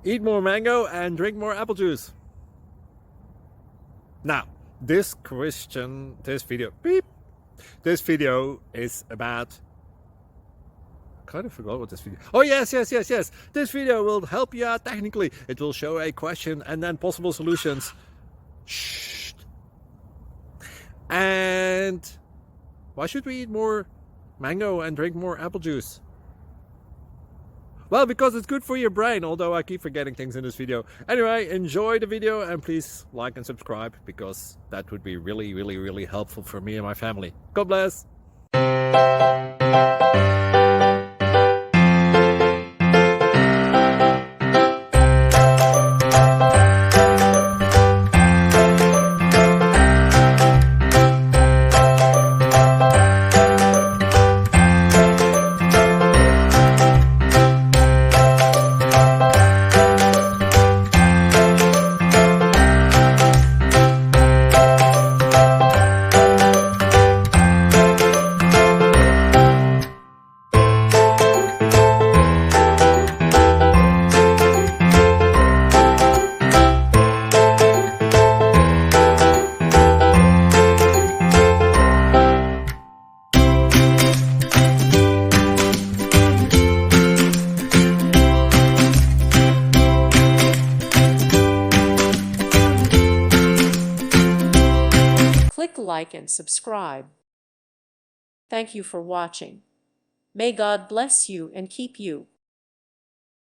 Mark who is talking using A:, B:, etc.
A: Eat more mango and drink more apple juice. Now, this video is about, kind of forgot what this video. Oh yes. This video will help you out technically. It will show a question and then possible solutions. Shh. And why should we eat more mango and drink more apple juice? Well, because it's good for your brain, although I keep forgetting things in this video. Anyway, enjoy the video and please like and subscribe, because that would be really helpful for me and my family. God bless!
B: Click like and subscribe. Thank you for watching. May God bless you and keep you.